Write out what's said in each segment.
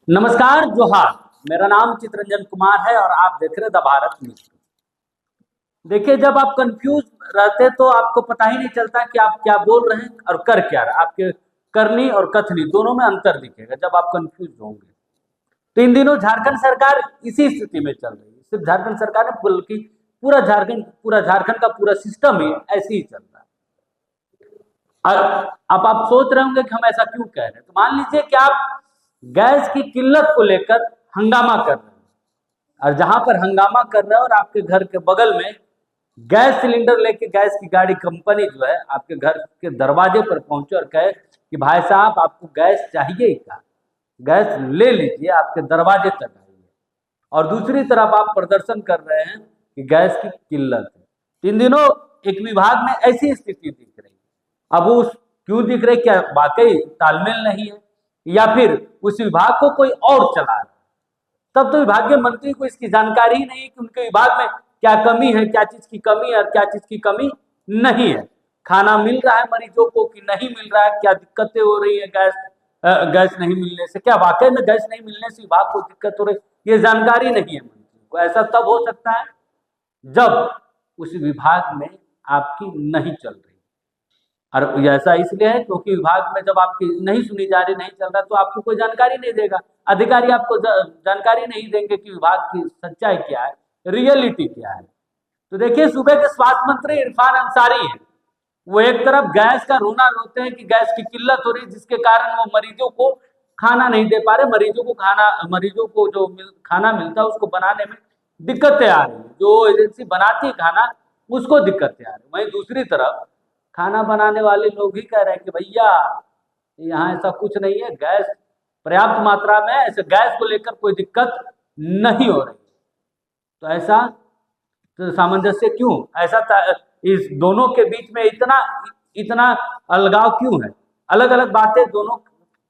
नमस्कार, जोहार। मेरा नाम चितरंजन कुमार है और आप देख रहे द भारत न्यूज। देखिए, जब आप कंफ्यूज रहते तो आपको पता ही नहीं चलता कि आप क्या बोल रहे हैं और कर क्या रहे हैं। आपके करनी और कथनी दोनों में अंतर दिखेगा जब आप कंफ्यूज होंगे। तो इन दिनों झारखंड सरकार इसी स्थिति में चल रही है। सिर्फ झारखंड सरकार नहीं बल्कि पूरा झारखंड का पूरा सिस्टम ही ऐसे ही चल रहा है। अब आप सोच रहे होंगे कि हम ऐसा क्यों कह रहे हैं। तो मान लीजिए कि आप गैस की किल्लत को लेकर हंगामा कर रहे हैं और जहां पर हंगामा कर रहे हैं और आपके घर के बगल में गैस सिलेंडर लेके गैस की गाड़ी कंपनी जो है आपके घर के दरवाजे पर पहुंचे और कहे कि भाई साहब आपको गैस चाहिए क्या, गैस ले लीजिए, आपके दरवाजे तक आइए। और दूसरी तरफ आप प्रदर्शन कर रहे हैं कि गैस की किल्लत है। इन दिनों एक विभाग में ऐसी स्थिति दिख रही है। अब उस क्यों दिख रही, क्या वाकई तालमेल नहीं है या फिर उस विभाग को कोई और चला रहा है? तब तो विभागीय मंत्री को इसकी जानकारी ही नहीं है कि उनके विभाग में क्या कमी है, क्या चीज की कमी है और क्या चीज की कमी नहीं है। खाना मिल रहा है मरीजों को कि नहीं मिल रहा है, क्या दिक्कतें हो रही है गैस नहीं मिलने से, क्या वाकई में गैस नहीं मिलने से विभाग को दिक्कत हो रही है, ये जानकारी नहीं है मंत्री को। ऐसा तब हो सकता है जब उस विभाग में आपकी नहीं चल रही। और ऐसा इसलिए है क्योंकि विभाग में जब आपकी नहीं सुनी जा रही, नहीं चल रहा, तो आपको कोई जानकारी नहीं देगा। अधिकारी आपको जानकारी नहीं देंगे कि विभाग की सच्चाई क्या है, रियलिटी क्या है। तो देखिए, सूबे के स्वास्थ्य मंत्री इरफान अंसारी हैं। वो एक तरफ गैस का रोना रोते हैं कि गैस की किल्लत हो रही, जिसके कारण वो मरीजों को खाना नहीं दे पा रहे। मरीजों को जो खाना मिलता है उसको बनाने में दिक्कतें आ रही है। जो एजेंसी बनाती है खाना, उसको दिक्कतें आ रही है। वहीं दूसरी तरफ खाना बनाने वाले लोग ही कह रहे हैं कि भैया यहाँ ऐसा कुछ नहीं है, गैस पर्याप्त मात्रा में, ऐसे गैस को लेकर कोई दिक्कत नहीं हो रही। तो ऐसा तो सामंजस्य क्यों, इस दोनों के बीच में इतना इतना अलगाव क्यों है, अलग अलग बातें दोनों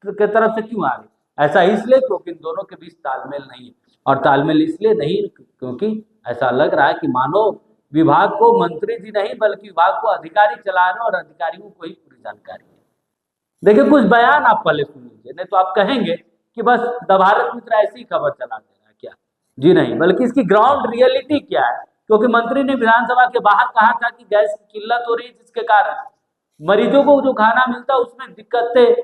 के तरफ से क्यों आ रही? ऐसा इसलिए क्योंकि इन दोनों के बीच तालमेल नहीं है। और तालमेल इसलिए नहीं क्योंकि ऐसा लग रहा है कि मानो विभाग को मंत्री जी नहीं बल्कि विभाग को अधिकारी चला रहे हैं और अधिकारियों को ही पूरी जानकारी है। देखिए, कुछ बयान आप पहले सुन लीजिए, नहीं तो आप कहेंगे कि बस द भारत मित्र ऐसी खबर चला दे रहा है क्या। जी नहीं, बल्कि इसकी ग्राउंड रियलिटी क्या है। क्योंकि मंत्री ने विधानसभा के बाहर कहा था कि गैस की किल्लत हो रही है, जिसके कारण मरीजों को जो खाना मिलता है उसमें दिक्कतें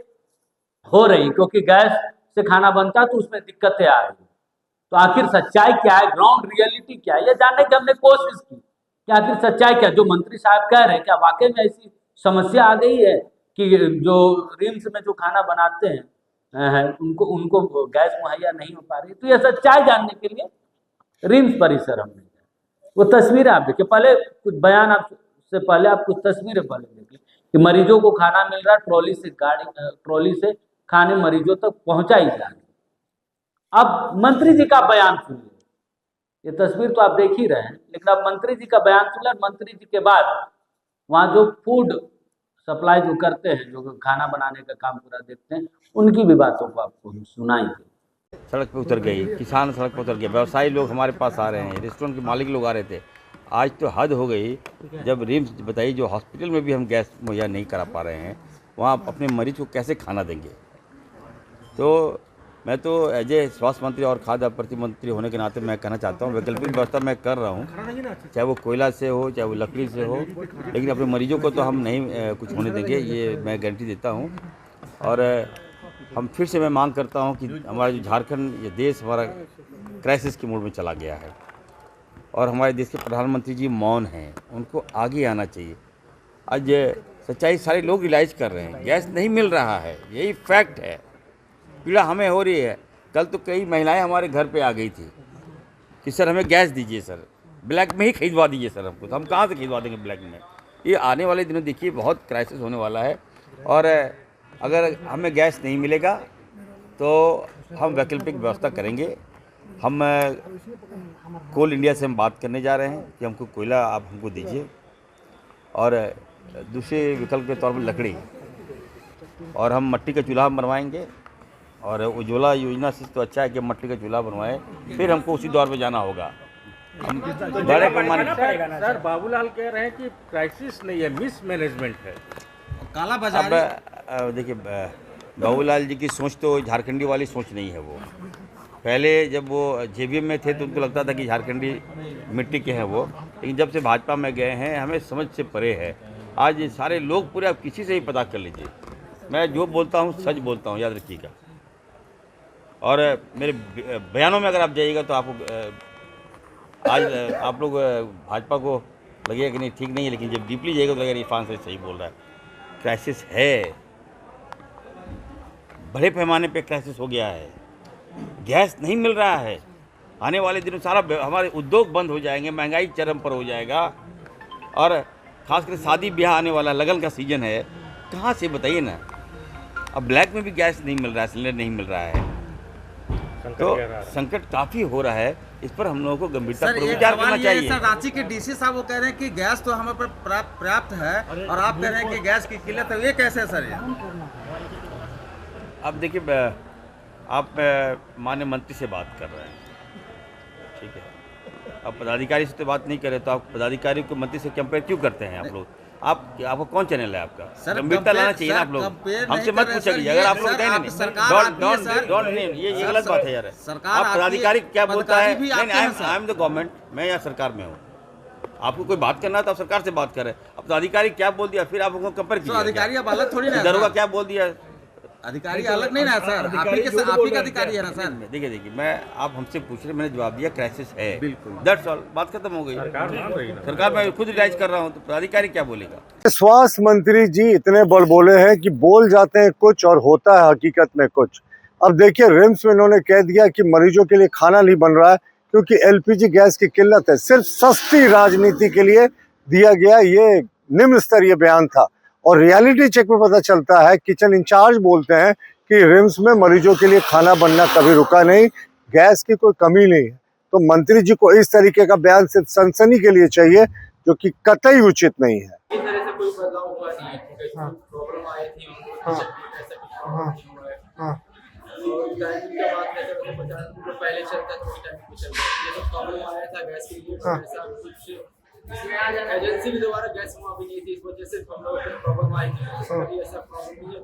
हो रही, क्योंकि गैस से खाना बनता तो उसमें दिक्कतें आ रही। तो आखिर सच्चाई क्या है, ग्राउंड रियलिटी क्या है, ये जानने की हमने कोशिश की कि आखिर सच्चाई क्या। जो मंत्री साहब कह रहे हैं, क्या वाकई में ऐसी समस्या आ गई है कि जो रिम्स में जो खाना बनाते हैं उनको गैस मुहैया नहीं हो पा रही? तो यह सच्चाई जानने के लिए रिम्स परिसर हमने वो तस्वीरें आप देखिए। पहले कुछ बयान आप से पहले आप कुछ तस्वीरें पहले देखिए कि मरीजों को खाना मिल रहा है, ट्रॉली से खाने मरीजों तक पहुंचाई जा रही। अब मंत्री जी का बयान सुनिए। ये तस्वीर तो आप देख ही रहे हैं, लेकिन अब मंत्री जी का बयान सुनिए। मंत्री जी के बाद वहाँ जो फूड सप्लाई जो करते हैं, जो खाना बनाने का काम पूरा देखते हैं, उनकी भी बातों को आपको हम सुनाएंगे। सड़क पे उतर गई, किसान सड़क पे उतर गए, व्यवसायी लोग हमारे पास आ रहे हैं, रेस्टोरेंट के मालिक लोग आ रहे थे। आज तो हद हो गई, जब रिम्स बताइए जो हॉस्पिटल में भी हम गैस मुहैया नहीं करा पा रहे हैं, वहाँ अपने मरीज को कैसे खाना देंगे। तो मैं तो एज ए स्वास्थ्य मंत्री और खाद्य आपूर्ति मंत्री होने के नाते मैं कहना चाहता हूँ, वैकल्पिक व्यवस्था मैं कर रहा हूँ, चाहे वो कोयला से हो चाहे वो लकड़ी से हो, लेकिन अपने मरीजों को तो हम नहीं कुछ होने देंगे, ये मैं गारंटी देता हूँ। और हम फिर से मैं मांग करता हूं कि हमारा जो झारखंड, ये देश हमारा क्राइसिस के मोड में चला गया है और हमारे देश के प्रधानमंत्री जी मौन हैं, उनको आगे आना चाहिए। आज सच्चाई सारे लोग रियलाइज़ कर रहे हैं, गैस नहीं मिल रहा है, यही फैक्ट है। पीड़ा हमें हो रही है। कल तो कई महिलाएं हमारे घर पे आ गई थी कि सर हमें गैस दीजिए, सर ब्लैक में ही खरीदवा दीजिए सर हमको। तो हम कहाँ से खरीदवा देंगे ब्लैक में? ये आने वाले दिनों देखिए बहुत क्राइसिस होने वाला है। और अगर हमें गैस नहीं मिलेगा तो हम वैकल्पिक व्यवस्था करेंगे। हम कोल इंडिया से हम बात करने जा रहे हैं कि हमको कोयला आप हमको दीजिए, और दूसरे विकल्प के तौर पर लकड़ी, और हम मट्टी का चूल्हा बनवाएंगे। और उज्ज्वला योजना से तो अच्छा है कि मट्टी का चूल्हा बनवाएं, फिर हमको उसी दौर पे जाना होगा। हम बड़े पैमाने सर बाबूलाल कह रहे हैं कि क्राइसिस नहीं है, मिसमैनेजमेंट है, काला बाजार। अब देखिए, बाबूलाल जी की सोच तो झारखंडी वाली सोच नहीं है। वो पहले जब वो जेबीएम में थे तो उनको लगता था कि झारखंडी मिट्टी के हैं वो, लेकिन जब से भाजपा में गए हैं हमें समझ से परे है। आज ये सारे लोग पूरे, आप किसी से ही पता कर लीजिए, मैं जो बोलता हूँ सच बोलता हूँ, याद रखिएगा। और मेरे बयानों में अगर आप जाइएगा तो आपको आज आप लोग भाजपा को लगेगा कि नहीं ठीक नहीं है, लेकिन जब डीपली जाएगा तो लगेगा इरफान से सही बोल रहा है। क्राइसिस है, बड़े पैमाने पे क्राइसिस हो गया है, गैस नहीं मिल रहा है। आने वाले दिनों सारा हमारे उद्योग बंद हो जाएंगे, महंगाई चरम पर हो जाएगा, और खासकर शादी ब्याह आने वाला, लगन का सीजन है, कहाँ से बताइए ना। अब ब्लैक में भी गैस नहीं मिल रहा है, सिलेंडर नहीं मिल रहा है, तो संकट काफ़ी हो रहा है। इस पर हम लोगों को गंभीरतापूर्वक विचार करना चाहिए। सर, रांची के डीसी साहब वो कह रहे हैं कि गैस तो हमें पर पर्याप्त है और आप कह रहे हैं कि गैस की किल्लत है, ये कैसे है सर? ये अब देखिए, आप माननीय मंत्री से बात कर रहे हैं, ठीक है, अब पदाधिकारी से तो बात नहीं करे, तो आप पदाधिकारी को मंत्री से कंपेयर क्यों करते हैं आप लोग? आपको कौन चैनल है आपका? गंभीरता लाना चाहिए ना आप लोग, हमसे मत पूछिए। अगर आप लोग कहें ये गलत बात है यार। आप पदाधिकारी क्या बोलता है, नहीं आई एम द गवर्नमेंट, मैं यहाँ सरकार में हूँ। आपको कोई बात करना है तो आप सरकार से बात करें। अब तो अधिकारी क्या बोल दिया, फिर आप उनको कंपेयर कीजिए। अधिकारी अब अलग थोड़ी ना, दरोगा क्या बोल दिया, अधिकारी अलग नहीं ना सर, आप ही का अधिकारी है ना सर। देखिए मैं, आप हमसे पूछ रहे, मैंने जवाब दिया क्राइसिस है, बिल्कुल, दैट्स ऑल, बात खत्म हो गई। सरकार मैं खुद रिलाइज कर रहा हूँ, तो अधिकारी क्या बोलेगा? स्वास्थ्य मंत्री जी इतने बड़बोले हैं कि बोल जाते हैं कुछ और होता है हकीकत में कुछ। अब देखिए, रिम्स में इन्होंने कह दिया कि मरीजों के लिए खाना नहीं बन रहा है क्योंकि एलपीजी गैस की किल्लत है। सिर्फ सस्ती राजनीति के लिए दिया गया ये निम्न स्तरीय बयान था, और रियलिटी चेक में पता चलता है, किचन इंचार्ज बोलते हैं कि रिम्स में मरीजों के लिए खाना बनना कभी रुका नहीं, गैस की कोई कमी नहीं है। तो मंत्री जी को इस तरीके का बयान सिर्फ सनसनी के लिए चाहिए, जो कि कतई उचित नहीं है। एजेंसी भी दोबारा गैस अभी नहीं थी, इस वजह से हम लोग प्रॉब्लम आई थी। ऐसा प्रॉब्लम नहीं है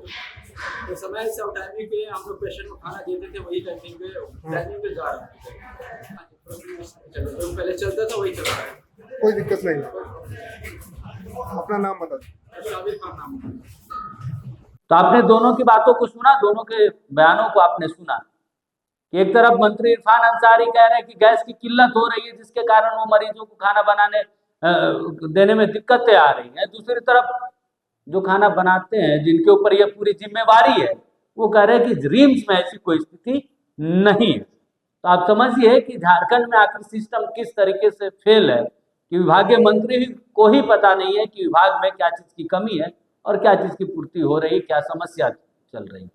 तो समय से टाइमिंग पे हम लोग पेशेंट को खाना देते थे, वही टाइमिंग पे जा रहा है। तो पहले चलता था वही चल रहा है, कोई दिक्कत नहीं। अपना नाम बता। तो आपने दोनों की बातों को सुना, दोनों के बयानों को आपने सुना कि एक तरफ मंत्री इरफान अंसारी कह रहे हैं कि गैस की किल्लत हो रही है जिसके कारण वो मरीजों को खाना बनाने देने में दिक्कतें आ रही हैं। दूसरी तरफ जो खाना बनाते हैं, जिनके ऊपर ये पूरी जिम्मेवारी है, वो कह रहे हैं कि रिम्स में ऐसी कोई स्थिति नहीं है। तो आप समझिए कि झारखंड में आखिर सिस्टम किस तरीके से फेल है कि विभागीय मंत्री को ही पता नहीं है कि विभाग में क्या चीज़ की कमी है और क्या चीज़ की पूर्ति हो रही है, क्या समस्या चल रही है।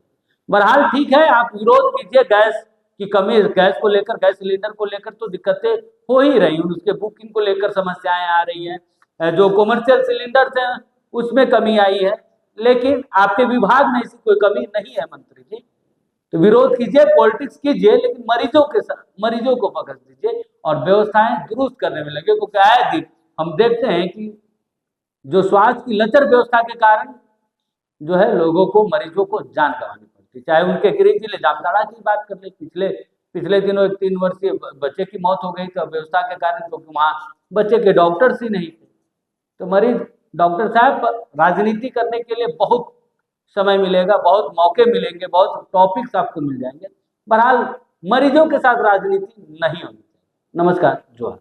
बहरहाल ठीक है, आप विरोध कीजिए, गैस की कमी, गैस को लेकर, गैस सिलेंडर को लेकर तो दिक्कतें हो ही रही हैं, उसके बुकिंग को लेकर समस्याएं आ रही हैं, जो कमर्शियल सिलेंडर हैं उसमें कमी आई है, लेकिन आपके विभाग में ऐसी कोई कमी नहीं है मंत्री जी। तो विरोध कीजिए, पॉलिटिक्स कीजिए, लेकिन मरीजों के साथ, मरीजों को फोकस दीजिए और व्यवस्थाएं दुरुस्त करने में लगे, क्योंकि आए दिन हम देखते हैं कि जो स्वास्थ्य की लचर व्यवस्था के कारण जो है लोगों को, मरीजों को जान गंवानी पड़ती, चाहे उनके गृह जिले जामताड़ा की बात कर ले। पिछले दिनों एक 3 वर्षीय बच्चे की मौत हो गई तो व्यवस्था के कारण, क्योंकि वहाँ बच्चे के डॉक्टर्स ही नहीं थे। तो मरीज, डॉक्टर साहब, राजनीति करने के लिए बहुत समय मिलेगा, बहुत मौके मिलेंगे, बहुत टॉपिक्स आपको मिल जाएंगे। बहरहाल मरीजों के साथ राजनीति नहीं होनी चाहिए। नमस्कार, जोहार।